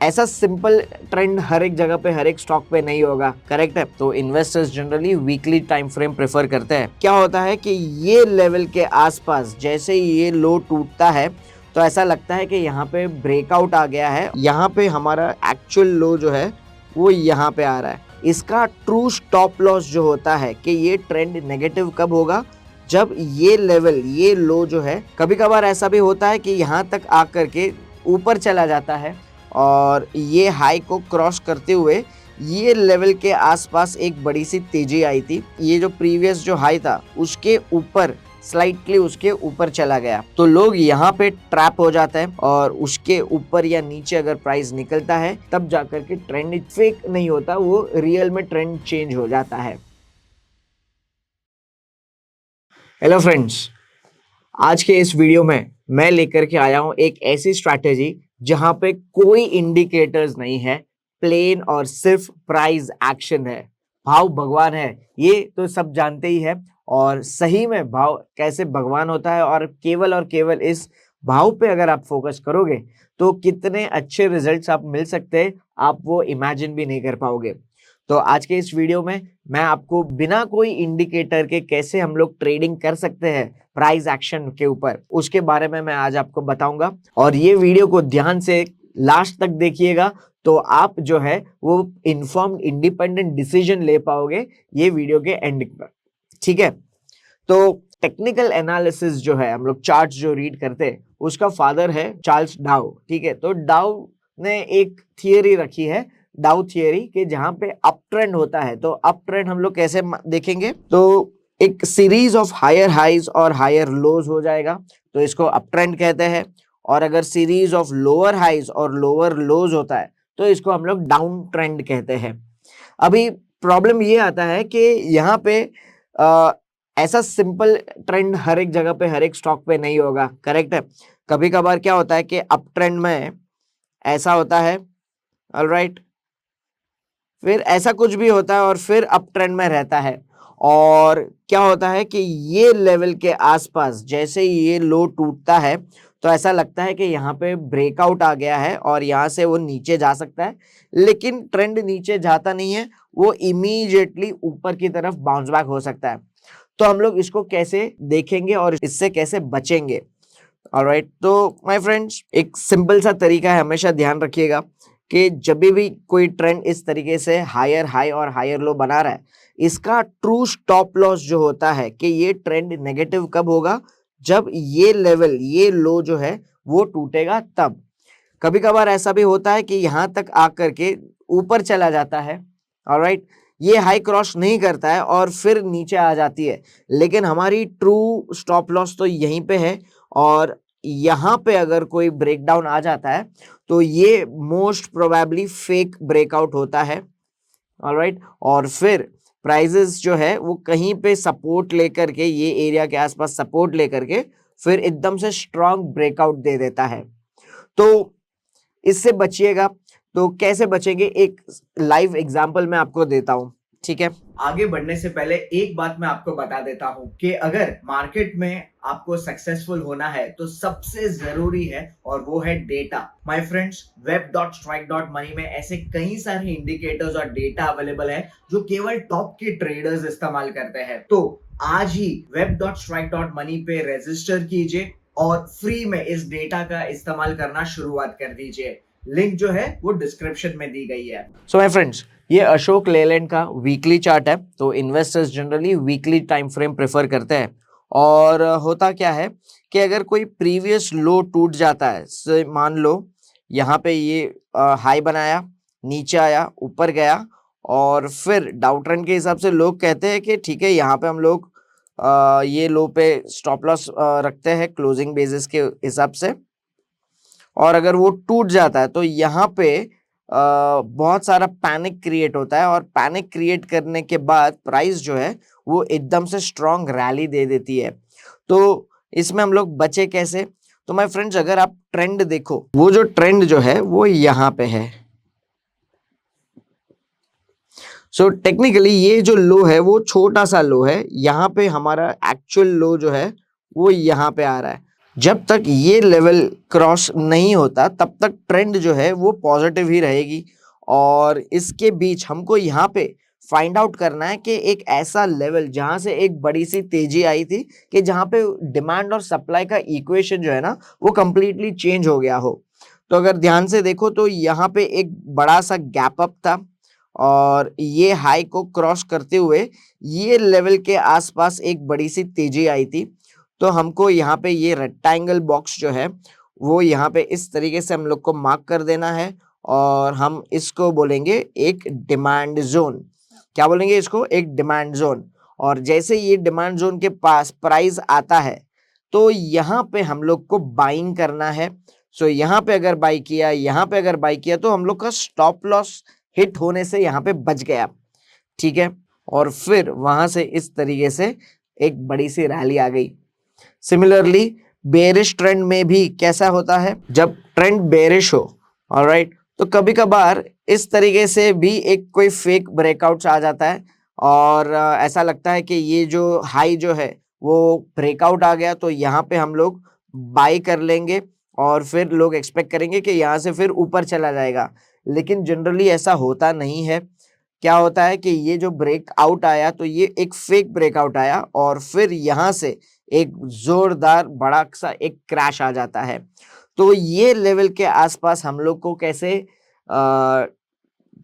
ऐसा simple trend हर एक जगह पे हर एक स्टॉक पे नहीं होगा, करेक्ट है। तो investors generally weekly time frame prefer करते हैं। क्या होता है कि ये लेवल के आसपास जैसे ही ये लो टूटता है तो ऐसा लगता है कि यहाँ पे ब्रेकआउट आ गया है, यहाँ पे हमारा एक्चुअल लो जो है वो यहाँ पे आ रहा है। इसका ट्रू स्टॉप लॉस जो होता है कि ये ट्रेंड नेगेटिव कब होगा, जब ये लेवल ये लो जो है, कभी कभार ऐसा भी होता है कि यहाँ तक आकर के ऊपर चला जाता है और ये हाई को क्रॉस करते हुए ये लेवल के आसपास एक बड़ी सी तेजी आई थी। ये जो प्रीवियस जो हाई था उसके ऊपर स्लाइटली उसके ऊपर चला गया, तो लोग यहाँ पे ट्रैप हो जाते हैं और उसके ऊपर या नीचे अगर प्राइस निकलता है तब जाकर के ट्रेंड फेक नहीं होता, वो रियल में ट्रेंड चेंज हो जाता है। हेलो फ्रेंड्स, आज के इस वीडियो में मैं लेकर के आया हूं एक ऐसी स्ट्रैटेजी जहां पे कोई इंडिकेटर्स नहीं है, प्लेन और सिर्फ प्राइस एक्शन है। भाव भगवान है, ये तो सब जानते ही है। और सही में भाव कैसे भगवान होता है और केवल इस भाव पे अगर आप फोकस करोगे तो कितने अच्छे रिजल्ट्स आप मिल सकते हैं, आप वो इमेजिन भी नहीं कर पाओगे। तो आज के इस वीडियो में मैं आपको बिना कोई इंडिकेटर के कैसे हम लोग ट्रेडिंग कर सकते हैं प्राइस एक्शन के ऊपर, उसके बारे में मैं आज आपको बताऊंगा। और ये वीडियो को ध्यान से लास्ट तक देखिएगा तो आप जो है वो इन्फॉर्म्ड इंडिपेंडेंट डिसीजन ले पाओगे ये वीडियो के एंडिंग पर, ठीक है। तो टेक्निकल एनालिसिस जो है, हम लोग चार्ट जो रीड करते हैं, उसका फादर है चार्ल्स डाउ, ठीक है। तो डाउ ने एक थियरी रखी है, डाउ थियरी, के जहां पे अप ट्रेंड होता है। तो अप ट्रेंड हम लोग कैसे देखेंगे, तो एक सीरीज ऑफ हायर हाइज और हायर लोज हो जाएगा, तो इसको अप ट्रेंड कहते हैं। और अगर सीरीज ऑफ लोअर हाइज और लोअर लोज होता है तो इसको हम लोग डाउन ट्रेंड कहते हैं। अभी प्रॉब्लम ये आता है कि यहाँ पे ऐसा सिंपल ट्रेंड हर एक जगह पे हर एक स्टॉक पे नहीं होगा, करेक्ट है। कभी कभार क्या होता है कि अप ट्रेंड में ऐसा होता है, ऑलराइट, फिर ऐसा कुछ भी होता है और फिर अप ट्रेंड में रहता है। और क्या होता है कि ये लेवल के आसपास जैसे ही ये लो टूटता है तो ऐसा लगता है कि यहाँ पे ब्रेकआउट आ गया है और यहाँ से वो नीचे जा सकता है, लेकिन ट्रेंड नीचे जाता नहीं है, वो इमीडिएटली ऊपर की तरफ बाउंस बैक हो सकता है। तो हम लोग इसको कैसे देखेंगे और इससे कैसे बचेंगे, ऑलराइट। तो माय फ्रेंड्स, एक सिंपल सा तरीका है, हमेशा ध्यान रखिएगा कि जब भी कोई ट्रेंड इस तरीके से हायर हाई और हायर लो बना रहा है, इसका ट्रू स्टॉप लॉस जो होता है कि ये ट्रेंड नेगेटिव कब होगा, जब ये लेवल ये लो जो है वो टूटेगा तब। कभी कभार ऐसा भी होता है कि यहाँ तक आकर के ऊपर चला जाता है, ऑलराइट, ये हाई क्रॉस नहीं करता है और फिर नीचे आ जाती है, लेकिन हमारी ट्रू स्टॉप लॉस तो यहीं पे है। और यहाँ पे अगर कोई ब्रेकडाउन आ जाता है तो ये मोस्ट प्रोबेबली फेक ब्रेकआउट होता है, ऑलराइट। और फिर प्राइजेस जो है वो कहीं पे सपोर्ट लेकर के, ये एरिया के आसपास सपोर्ट लेकर के फिर एकदम से स्ट्रांग ब्रेकआउट दे देता है। तो इससे बचिएगा। तो कैसे बचेंगे, एक लाइव एग्जांपल मैं आपको देता हूं, ठीक है। आगे बढ़ने से पहले एक बात मैं आपको बता देता हूं कि अगर मार्केट में आपको सक्सेसफुल होना है तो सबसे जरूरी है, और वो है डेटा। माय फ्रेंड्स, web.strike.money में ऐसे कई सारे इंडिकेटर्स और डेटा अवेलेबल है जो केवल टॉप के ट्रेडर्स इस्तेमाल करते हैं। तो आज ही web.strike.money पे रजिस्टर कीजिए और फ्री में इस डेटा का इस्तेमाल करना शुरुआत कर दीजिए। लिंक जो है वो डिस्क्रिप्शन में दी गई है। सो माय फ्रेंड्स, ये अशोक लेलैंड का वीकली चार्ट है। तो investors generally weekly time frame prefer करते हैं। और होता क्या है कि अगर कोई प्रीवियस लो टूट जाता है, मान लो यहाँ पे ये हाई बनाया, नीचे आया, ऊपर गया, और फिर डाउन ट्रेंड के हिसाब से लोग कहते हैं कि ठीक है, यहाँ पे हम लोग ये लो पे स्टॉप लॉस रखते हैं क्लोजिंग बेसिस के हिसाब से। और अगर वो टूट जाता है तो यहाँ पे बहुत सारा पैनिक क्रिएट होता है, और पैनिक क्रिएट करने के बाद प्राइस जो है वो एकदम से स्ट्रॉन्ग रैली दे देती है। तो इसमें हम लोग बचे कैसे, तो माय फ्रेंड्स, अगर आप ट्रेंड देखो, वो जो ट्रेंड जो है वो यहाँ पे है। सो टेक्निकली ये जो लो है वो छोटा सा लो है, यहाँ पे हमारा एक्चुअल लो जो है वो यहाँ पे आ रहा है। जब तक ये लेवल क्रॉस नहीं होता तब तक ट्रेंड जो है वो पॉजिटिव ही रहेगी। और इसके बीच हमको यहाँ पे फाइंड आउट करना है कि एक ऐसा लेवल जहां से एक बड़ी सी तेजी आई थी कि जहां पे डिमांड और सप्लाई का इक्वेशन जो है ना वो कंप्लीटली चेंज हो गया हो। तो अगर ध्यान से देखो तो यहाँ पे एक बड़ा सा गैप अप था और ये हाई को क्रॉस करते हुए ये लेवल के आसपास एक बड़ी सी तेजी आई थी। तो हमको यहाँ पे ये रेक्टेंगल बॉक्स जो है वो यहाँ पे इस तरीके से हम लोग को मार्क कर देना है और हम इसको बोलेंगे एक डिमांड जोन। क्या बोलेंगे इसको? एक डिमांड जोन। और जैसे ये डिमांड जोन के पास प्राइस आता है तो यहाँ पे हम लोग को बाइंग करना है। सो यहाँ पे अगर बाई किया, यहाँ पे अगर बाई किया तो हम लोग का स्टॉप लॉस हिट होने से यहाँ पे बच गया, ठीक है। और फिर वहां से इस तरीके से एक बड़ी सी रैली आ गई। सिमिलरली बेरिश ट्रेंड में भी कैसा होता है, जब ट्रेंड बेरिश हो, ऑलराइट, तो कभी कभार इस तरीके से भी एक कोई फेक ब्रेकआउट्स आ जाता है और ऐसा लगता है कि ये जो हाई जो है वो ब्रेकआउट आ गया तो यहाँ पे हम लोग बाई कर लेंगे और फिर लोग एक्सपेक्ट करेंगे कि यहाँ से फिर ऊपर चला जाएगा। लेकिन जनरली ऐसा होता नहीं है। क्या होता है कि ये जो ब्रेकआउट आया तो ये एक फेक ब्रेकआउट आया और फिर यहाँ से एक जोरदार बड़ा सा एक क्रैश आ जाता है। तो ये लेवल के आसपास हम लोग को कैसे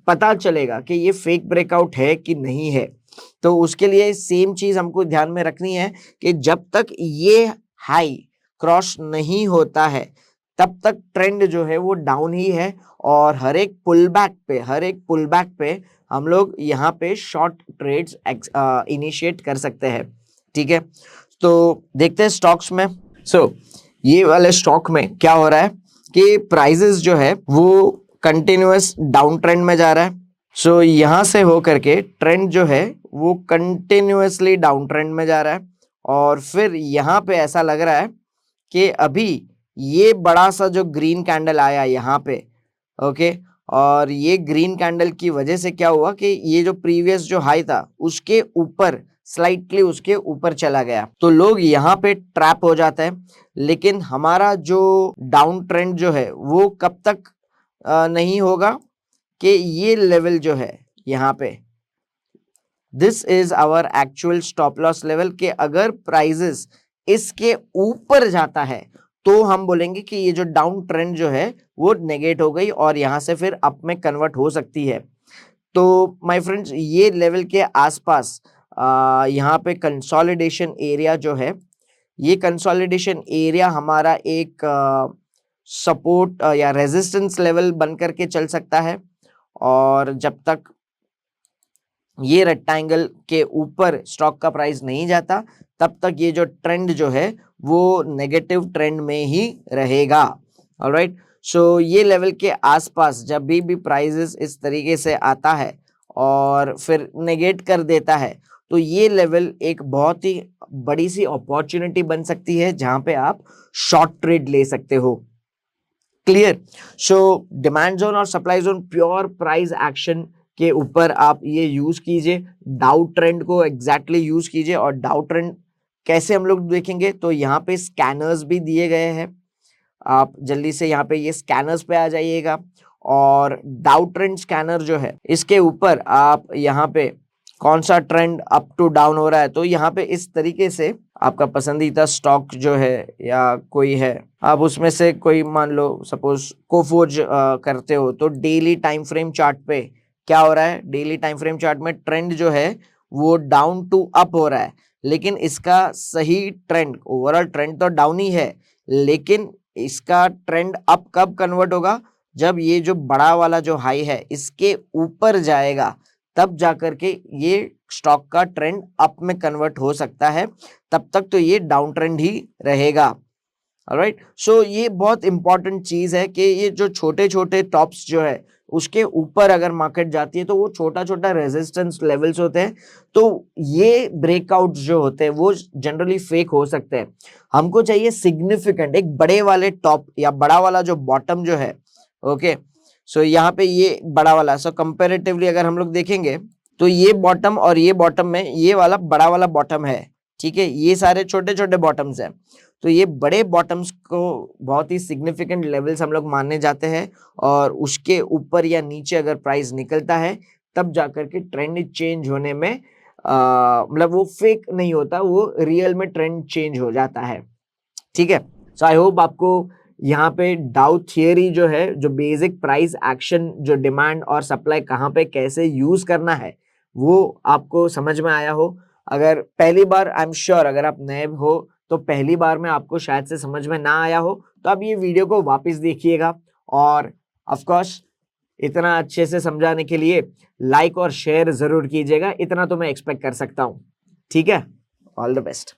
पता चलेगा कि ये फेक ब्रेकआउट है कि नहीं है? तो उसके लिए सेम चीज हमको ध्यान में रखनी है कि जब तक ये हाई क्रॉस नहीं होता है तब तक ट्रेंड जो है वो डाउन ही है और हर एक पुल बैक पे हम लोग यहाँ पे शॉर्ट ट्रेड्स इनिशिएट कर सकते हैं, ठीक है। तो देखते हैं स्टॉक्स में। ये वाले स्टॉक में क्या हो रहा है कि प्राइसेस जो है वो कंटिन्यूअस डाउन ट्रेंड में जा रहा है। यहाँ से हो करके ट्रेंड जो है वो कंटिन्यूअसली डाउन ट्रेंड में जा रहा है और फिर यहाँ पे ऐसा लग रहा है कि अभी ये बड़ा सा जो ग्रीन कैंडल आया यहाँ पे, ओके, और ये ग्रीन कैंडल की वजह से क्या हुआ कि ये जो प्रीवियस जो हाई था उसके ऊपर स्लाइटली उसके ऊपर चला गया तो लोग यहाँ पे ट्रैप हो जाते हैं। लेकिन हमारा जो डाउन ट्रेंड जो है वो कब तक नहीं होगा कि ये लेवल जो है यहाँ पे, this is our actual stop loss level, के अगर प्राइजेस इसके ऊपर जाता है तो हम बोलेंगे कि ये जो डाउन ट्रेंड जो है वो नेगेट हो गई और यहाँ से फिर अप में कन्वर्ट हो सकती है। तो माय फ्रेंड्स, ये लेवल के आसपास यहाँ पे कंसोलिडेशन एरिया जो है, ये कंसोलिडेशन एरिया हमारा एक सपोर्ट या रेजिस्टेंस लेवल बन करके चल सकता है। और जब तक ये रेक्टेंगल के ऊपर स्टॉक का प्राइस नहीं जाता तब तक ये जो ट्रेंड जो है वो नेगेटिव ट्रेंड में ही रहेगा। ऑलराइट, सो ये लेवल के आसपास जब भी प्राइसेस इस तरीके से आता है और फिर नेगेट कर देता है तो ये लेवल एक बहुत ही बड़ी सी अपॉर्चुनिटी बन सकती है जहां पे आप शॉर्ट ट्रेड ले सकते हो। क्लियर? सो डिमांड जोन और supply zone pure price action के ऊपर आप ये यूज कीजिए, डाउ ट्रेंड को एग्जैक्टली यूज कीजिए। और डाउ ट्रेंड कैसे हम लोग देखेंगे तो यहाँ पे स्कैनर्स भी दिए गए हैं, आप जल्दी से यहाँ पे ये स्कैनर्स पे आ जाइएगा। और डाउ ट्रेंड स्कैनर जो है इसके ऊपर आप यहाँ पे कौन सा ट्रेंड अप टू डाउन हो रहा है तो यहाँ पे इस तरीके से आपका पसंदीदा स्टॉक जो है या कोई है, आप उसमें से कोई मान लो सपोज कोफोर्ज करते हो तो डेली टाइम फ्रेम चार्ट पे क्या हो रहा है, डेली टाइम फ्रेम चार्ट में ट्रेंड जो है वो डाउन टू अप हो रहा है। लेकिन इसका सही ट्रेंड, ओवरऑल ट्रेंड तो डाउन ही है लेकिन इसका ट्रेंड अप कब कन्वर्ट होगा, जब ये जो बड़ा वाला जो हाई है इसके ऊपर जाएगा तब जाकर के ये स्टॉक का ट्रेंड अप में कन्वर्ट हो सकता है, तब तक तो ये डाउन ट्रेंड ही रहेगा। ऑलराइट, सो ये बहुत इंपॉर्टेंट चीज है कि ये जो छोटे छोटे टॉप्स जो है उसके ऊपर अगर मार्केट जाती है तो वो छोटा छोटा रेजिस्टेंस लेवल्स होते हैं, तो ये ब्रेकआउट्स जो होते हैं वो जनरली फेक हो सकते हैं। हमको चाहिए सिग्निफिकेंट एक बड़े वाले टॉप या बड़ा वाला जो बॉटम जो है, ओके। सो यहाँ पे ये बड़ा वाला, सो कंपैरेटिवली अगर हम लोग देखेंगे तो ये बॉटम और ये बॉटम में ये वाला बड़ा वाला बॉटम है, ठीक है, ये सारे छोटे छोटे बॉटम्स हैं। तो ये बड़े बॉटम्स को बहुत ही सिग्निफिकेंट लेवल्स हम लोग मानने जाते हैं, और उसके ऊपर या नीचे अगर प्राइस निकलता है तब जाकर के ट्रेंड चेंज होने में मतलब वो फेक नहीं होता, वो रियल में ट्रेंड चेंज हो जाता है। ठीक है, सो आई होप आपको यहाँ पे डाउ थियरी जो है, जो बेसिक प्राइस एक्शन, जो डिमांड और सप्लाई कहाँ पे कैसे यूज करना है, वो आपको समझ में आया हो। अगर पहली बार, आई एम श्योर अगर आप नए हो तो पहली बार में आपको शायद से समझ में ना आया हो, तो आप ये वीडियो को वापस देखिएगा। और ऑफ कोर्स इतना अच्छे से समझाने के लिए लाइक और शेयर जरूर कीजिएगा, इतना तो मैं एक्सपेक्ट कर सकता हूँ। ठीक है, ऑल द बेस्ट।